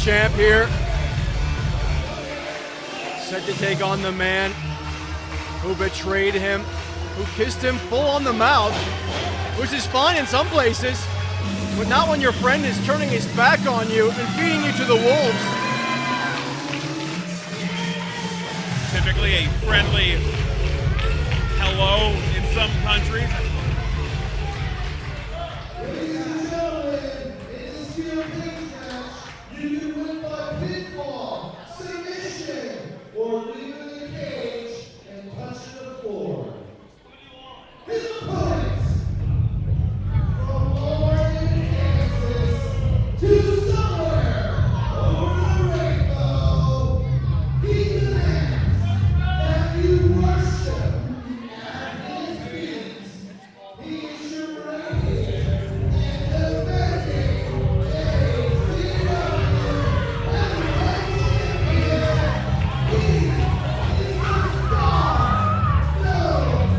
champ here. Set to take on the man who betrayed him, who kissed him full on the mouth, which is fine in some places, but not when your friend is turning his back on you and feeding you to the wolves. Typically a friendly hello in some countries. Ladies and gentlemen, in this steel cage match, you can win by pinfall, submission, or leaving the cage and touching the floor. His opponents, from Oregon, Kansas, to somewhere over the rainbow, he demands that you worship at his feet. He is your right hand and defending ACW heavyweight champion. He is the star known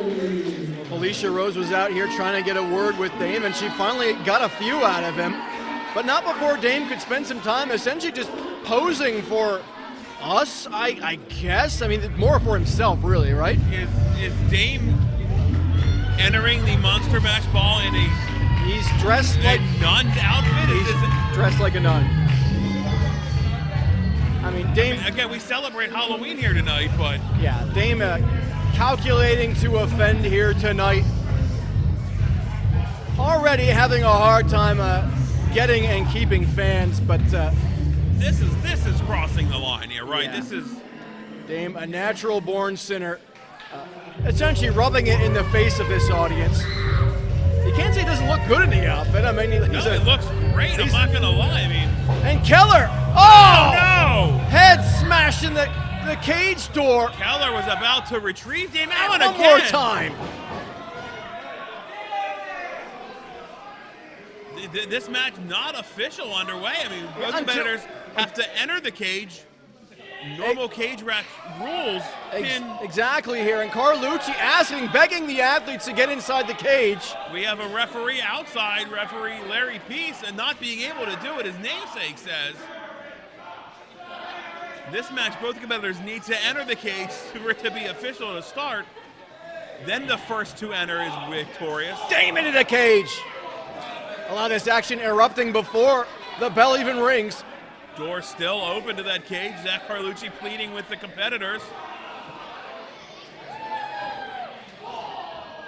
as Felicia Rose was out here trying to get a word with Dame, and she finally got a few out of him, but not before Dame could spend some time essentially just posing for us, I guess. I mean, more for himself, really, right? Is Dame entering the Monster Mash Ball in a He's dressed like nun's outfit? he's dressed like a nun. I mean, Dame. Again, we celebrate Halloween here tonight, but Yeah, Dame calculating to offend here tonight. Already having a hard time getting and keeping fans, but this is crossing the line here, right? Yeah. This is Dame, a natural born sinner, essentially rubbing it in the face of this audience. You can't say he doesn't look good in the outfit. I mean, it looks great. I'm not gonna lie. I mean, and Keller, oh no! head smashed in the cage door. Keller was about to retrieve Dame Allen One again. more time. This match not official underway. I mean, both competitors have to enter the cage. Normal cage match rules. Exactly here, and Carlucci asking, begging the athletes to get inside the cage. We have a referee outside, referee Larry Peace, and not being able to do it, his namesake says. This match, both competitors need to enter the cage for it to be official to start. Then the first to enter is victorious. Dame into the cage. A lot of this action erupting before the bell even rings. Door still open to that cage. Zach Carlucci pleading with the competitors.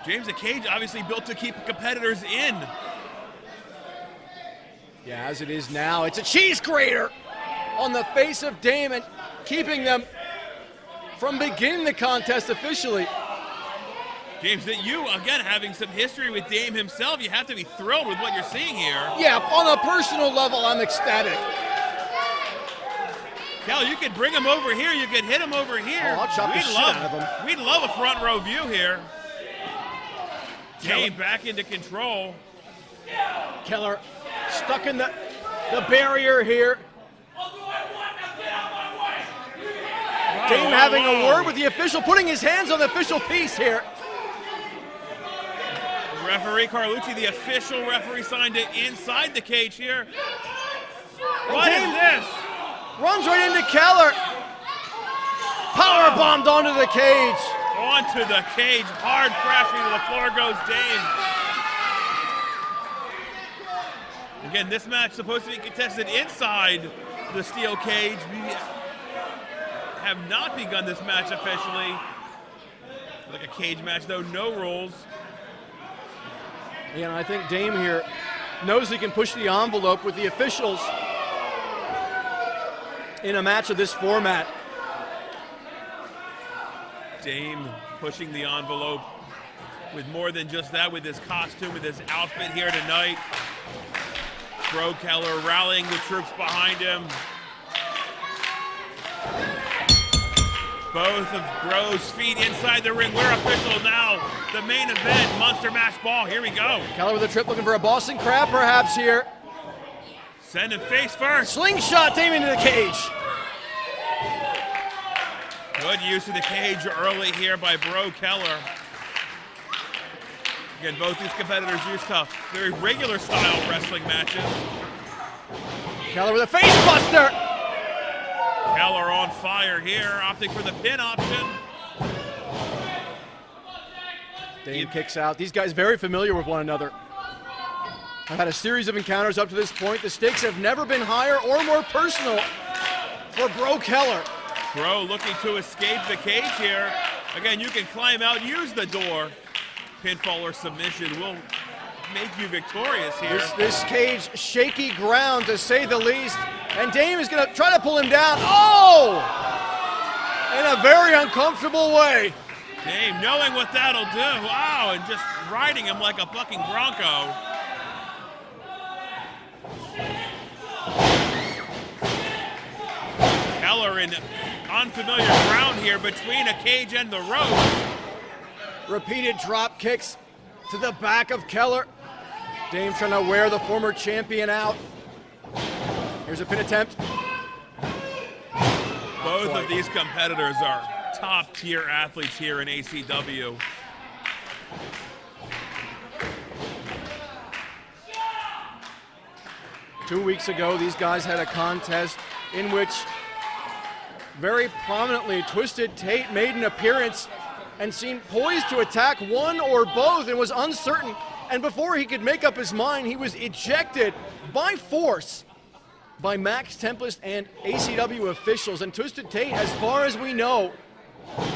James, the cage obviously built to keep competitors in. Yeah, as it is now, it's a cheese grater on the face of Dame and keeping them from beginning the contest officially. James, that you, again, having some history with Dame himself, you have to be thrilled with what you're seeing here. Yeah, on a personal level, I'm ecstatic. Cal, you could bring him over here, you could hit him over here. Oh, I'll chop the shit out of him. We'd love a front row view here. Dame back into control. Keller stuck in the barrier here. Dame having a word with the official, putting his hands on the official piece here. Referee Carlucci, the official referee, signed it inside the cage here. What is this? Runs right into Keller. Power bombed onto the cage. Onto the cage, hard crashing to the floor goes Dame. Again, this match supposed to be contested inside the steel cage. We have not begun this match officially. Like a cage match though, no rules. Yeah, and I think Dame here knows he can push the envelope with the officials in a match of this format. Dame pushing the envelope with more than just that, with his costume, with his outfit here tonight. Breaux Keller rallying the troops behind him. Both of Breaux' feet inside the ring. We're official now. The main event, Monster Mash Ball. Here we go. Keller with a trip, looking for a Boston Crab perhaps here. Send him face first. Slingshot Dame into the cage. Good use of the cage early here by Breaux Keller. Again, both these competitors used to very regular style wrestling matches. Keller with a face buster. Keller on fire here, opting for the pin option. Dame kicks out. These guys very familiar with one another. I've had a series of encounters up to this point. The stakes have never been higher or more personal for Breaux Keller. Breaux looking to escape the cage here. Again, you can climb out, use the door. Pinfall or submission will make you victorious here. This cage, shaky ground to say the least. And Dame is going to try to pull him down. Oh! In a very uncomfortable way. Dame knowing what that'll do. Wow, and just riding him like a fucking bronco. Keller in unfamiliar ground here between a cage and the rope. Repeated drop kicks to the back of Keller. Dame trying to wear the former champion out. Here's a pin attempt. Both of these competitors are top-tier athletes here in ACW. Two weeks ago, these guys had a contest in which very prominently Twisted Tate made an appearance and seemed poised to attack one or both and was uncertain. And before he could make up his mind, he was ejected by force by Max Tempest and ACW officials. And Twisted Tate, as far as we know,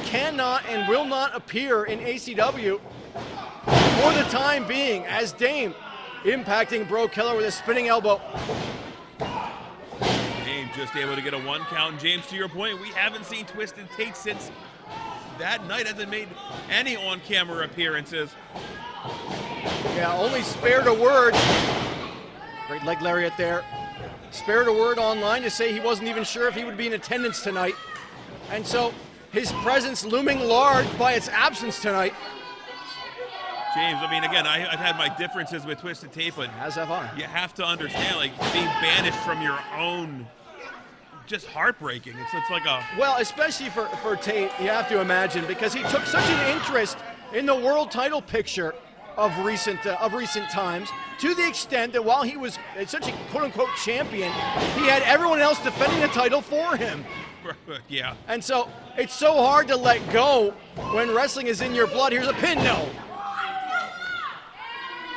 cannot and will not appear in ACW for the time being, as Dame impacting Breaux Keller with a spinning elbow. Dame just able to get a 1 count. James, to your point, we haven't seen Twisted Tate since that night. Hasn't made any on-camera appearances. Yeah, only spared a word. Great leg lariat there. Spared a word online to say he wasn't even sure if he would be in attendance tonight. And so his presence looming large by its absence tonight. James, I mean, again, I've had my differences with Twisted Tate, but As have I. you have to understand, like, being banished from your own, just heartbreaking. It's like a... Well, especially for Tate, you have to imagine, because he took such an interest in the world title picture of recent times, to the extent that while he was such a quote-unquote champion, he had everyone else defending the title for him. Yeah. And so it's so hard to let go when wrestling is in your blood. Here's a pin, no.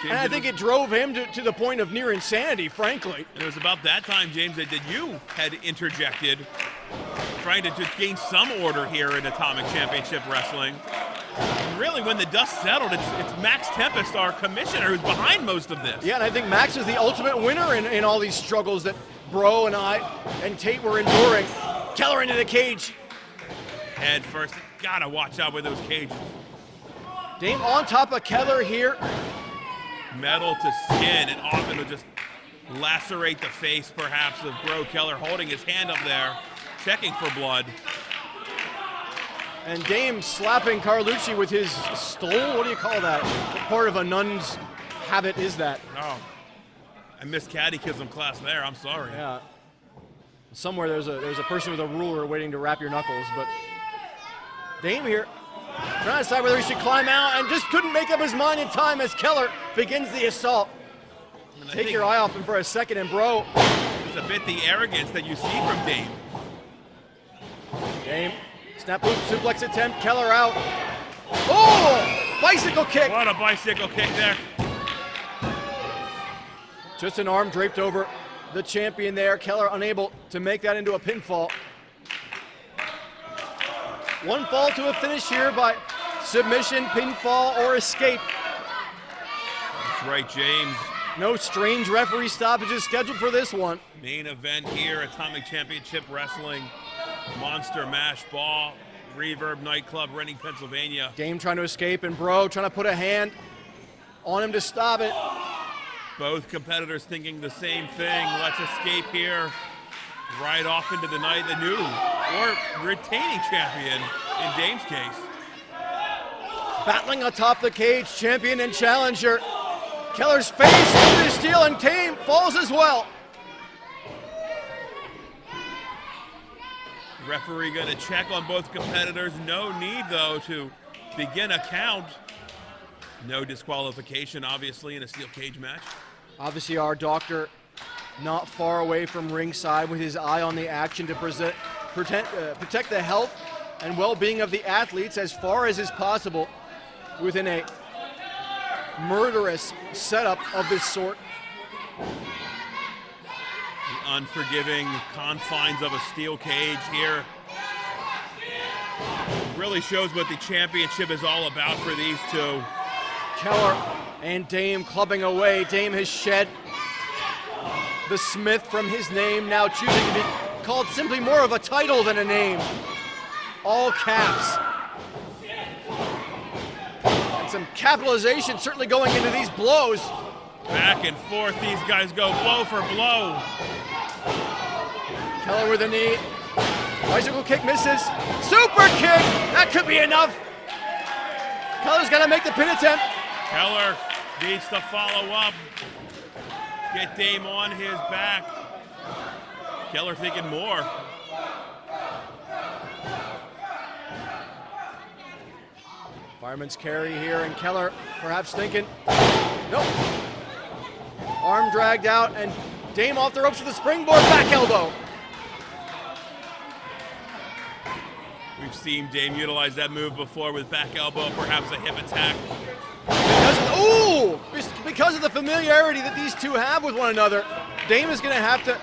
James, And I think it drove him to the point of near insanity, frankly. it was about that time, James, that you had interjected, trying to gain some order here in Atomic Championship Wrestling. And really, when the dust settled, it's Max Tempest, our commissioner, who's behind most of this. Yeah, and I think Max is the ultimate winner in all these struggles that Breaux and I and Tate were enduring. Keller into the cage. Head first. Gotta watch out with those cages. Dame on top of Keller here. Metal to skin, and often will just lacerate the face, perhaps, of Breaux Keller holding his hand up there, checking for blood. And Dame slapping Carlucci with his stole. What do you call that? What part of a nun's habit is that? Oh, I missed catechism class there. I'm sorry. Yeah. Somewhere there's a person with a ruler waiting to wrap your knuckles, but Dame here trying to decide whether he should climb out and just couldn't make up his mind in time as Keller begins the assault. And I Take think your eye off him for a second, and Breaux. it's a bit the arrogance that you see from Dame. Dame, snap boot suplex attempt, Keller out. Oh, bicycle kick. What a bicycle kick there. Just an arm draped over the champion there. Keller unable to make that into a pinfall. One fall to a finish here by submission, pinfall, or escape. That's right, James. No strange referee stoppages scheduled for this one. Main event here, Atomic Championship Wrestling, Monster Mash Ball, Reverb Nightclub, Reading, Pennsylvania. Dame trying to escape, and Breaux trying to put a hand on him to stop it. Both competitors thinking the same thing. Let's escape here. Right off into the night, the new or retaining champion in Dame's case. Battling atop the cage, champion and challenger. Keller's face into the steel, and Dame falls as well. Referee going to check on both competitors. No need, though, to begin a count. No disqualification, obviously, in a steel cage match. Obviously, our doctor not far away from ringside with his eye on the action to protect the health and well-being of the athletes as far as is possible within a murderous setup of this sort. The unforgiving confines of a steel cage here really shows what the championship is all about for these two. Keller and Dame clubbing away. Dame has shed the Smith from his name, now choosing to be called simply more of a title than a name. All caps. And some capitalization certainly going into these blows. Back and forth, these guys go blow for blow. Keller with a knee. Bicycle kick misses. Super kick! That could be enough. Keller's got to make the pin attempt. Keller needs to follow up. Get Dame on his back. Keller thinking more. Fireman's carry here, and Keller perhaps thinking, nope. Arm dragged out, and Dame off the ropes with a springboard back elbow. We've seen Dame utilize that move before with back elbow, perhaps a hip attack. Because of the familiarity that these two have with one another, Dame is going to have to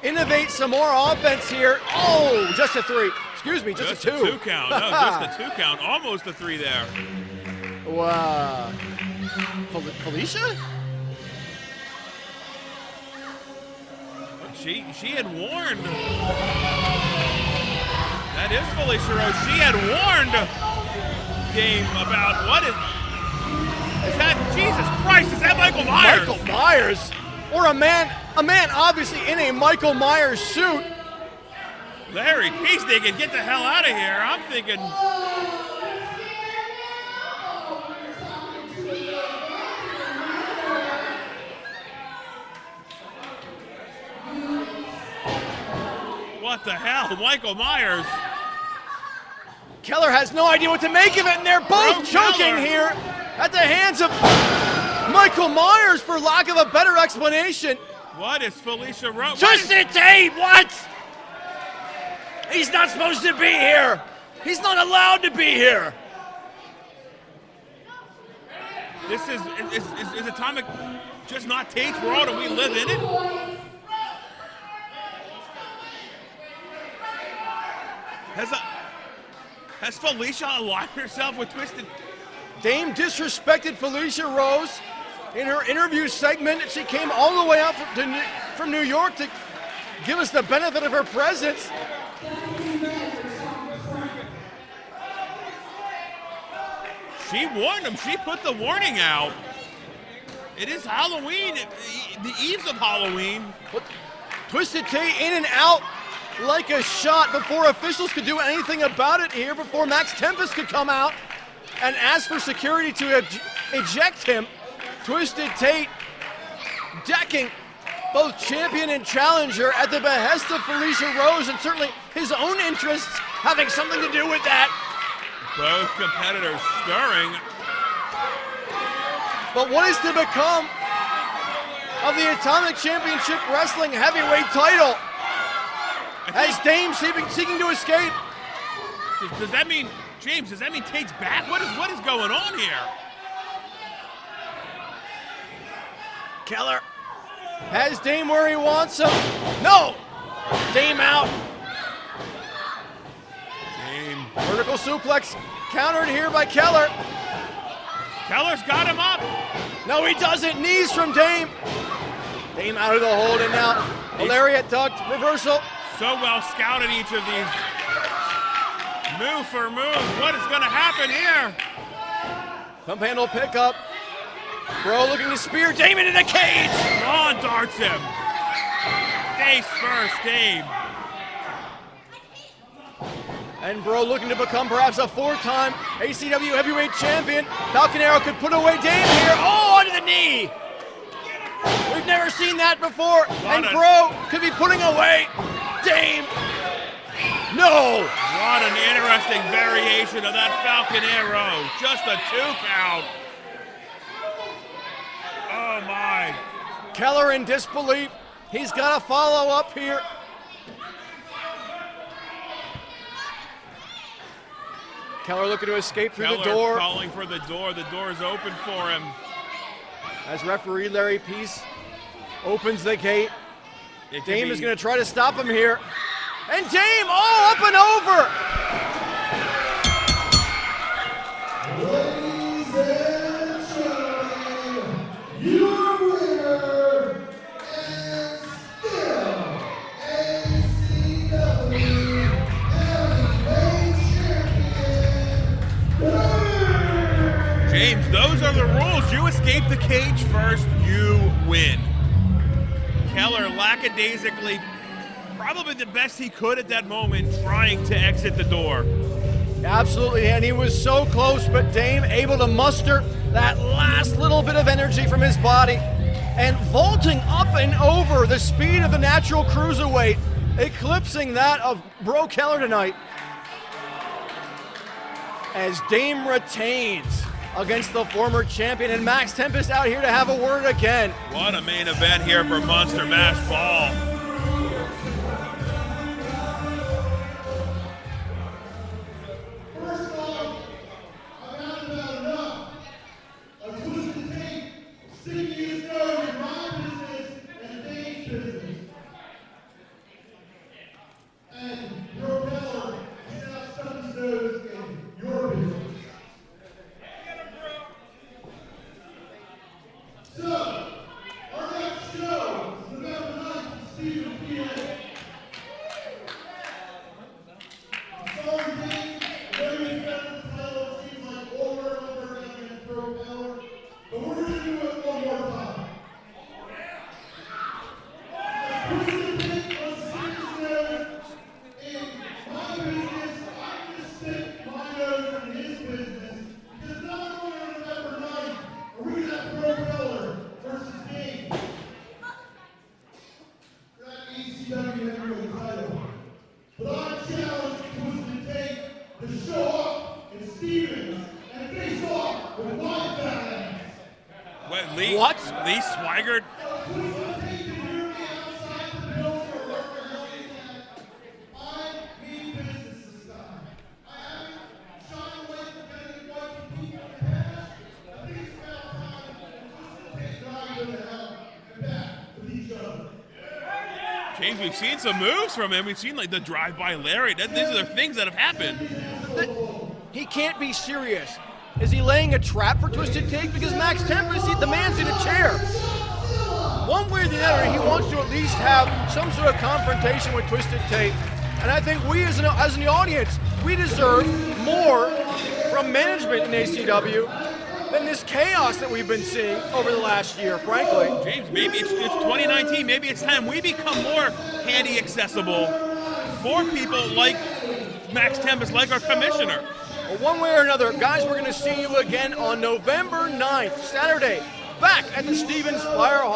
innovate some more offense here. Oh, just a three. Excuse me, just a two. Just a 2 count. No, just a 2 count. Almost a 3 there. Wow. Felicia? She had warned. That is Felicia Rose. She had warned Dame about what is that? Jesus Christ, is that Michael Myers? Michael Myers? Or a man obviously in a Michael Myers suit. Larry, he's thinking, get the hell out of here. I'm thinking. What the hell, Michael Myers? Keller has no idea what to make of it, and they're both choking Keller here at the hands of Michael Myers, for lack of a better explanation. What is Felicia Rose? Twisted Tate, what? He's not supposed to be here. He's not allowed to be here. This is Atomic just not Tate's world and we live in it? Has Felicia aligned herself with Twisted? Dame disrespected Felicia Rose in her interview segment. She came all the way out from New York to give us the benefit of her presence. She warned him. She put the warning out. It is Halloween, the eves of Halloween. But Twisted Tate in and out like a shot before officials could do anything about it here, before Max Tempest could come out and ask for security to eject him. Twisted Tate decking both champion and challenger at the behest of Felicia Rose, and certainly his own interests having something to do with that. Both competitors stirring. But what is to become of the Atomic Championship Wrestling Heavyweight title? As Dame seeking to escape. Does that mean, James, does that mean Tate's back? What is going on here? Keller has Dame where he wants him. No! Dame out. Dame. Vertical suplex countered here by Keller. Keller's got him up. No, he doesn't. Knees from Dame. Dame out of the hold, and now a lariat tucked, reversal. So well scouted each of these. Move for move. What is going to happen here? Pump handle pickup. Breaux looking to spear Dame into the cage. Ron darts him. Face first, Dame. And Breaux looking to become perhaps a 4-time ACW heavyweight champion. Falcon Arrow could put away Dame here. Oh, onto the knee. We've never seen that before. And Breaux could be putting away Dame. No. What an interesting variation of that Falcon Arrow. Just a 2 count. my. Keller in disbelief. He's got to follow up here. Keller looking to escape through Keller the door. calling for the door. The door is open for him. As referee Larry Peace opens the gate. It could Dame be- is going to try to stop him here. And Dame, oh, up and over! Ladies and gentlemen, your winner and still ACW Heavyweight Champion, James, those are the rules. You escape the cage first, you win. Keller lackadaisically, probably the best he could at that moment, trying to exit the door. Absolutely, and he was so close, but Dame able to muster that last little bit of energy from his body and vaulting up and over the speed of the natural cruiserweight, eclipsing that of Breaux Keller tonight. As Dame retains against the former champion, and Max Tempest out here to have a word again. What a main event here for Monster Mash Ball. first off, I've had about enough of Twisted Tate sticking his nose in my business and Dave's business. And your Keller is now stuck his nose in your business. So, our next show is November 9th in Stephen, PA. I'm sorry, Dave. I know you've got the title, it seems like over and over again against Breaux Keller, but we're going to do it one more time. Twisted Tate was sticking his nose in my business. I'm going to stick my nose in his business, because not only on November 9th are we going to have Breaux Keller versus Dave for that ECW heavyweight title, but I challenge Twisted Tate to show up in Stevens and face off with my fat ass. What, Lee? What? Lee Swigert? Twisted Tate can hear me outside the building or wherever the hell he's at. I mean business this time. I haven't shied away from getting white people in the past. I think it's about time that Twisted Tate and I go to hell and back with each other. James, we've seen some moves from him. We've seen like the drive-by Larry. These are the things that have happened. He can't be serious. Is he laying a trap for Twisted Tate? Because Max Tempest, the man's in a chair. One way or the other, he wants to at least have some sort of confrontation with Twisted Tate. And I think we as an audience, we deserve more from management in ACW than this chaos that we've been seeing over the last year, frankly. James, maybe it's 2019. Maybe it's time we become more handy accessible for people like Max Tempest, like our commissioner. Well, one way or another, guys, we're going to see you again on November 9th, Saturday, back at the Stevens Fire Hall.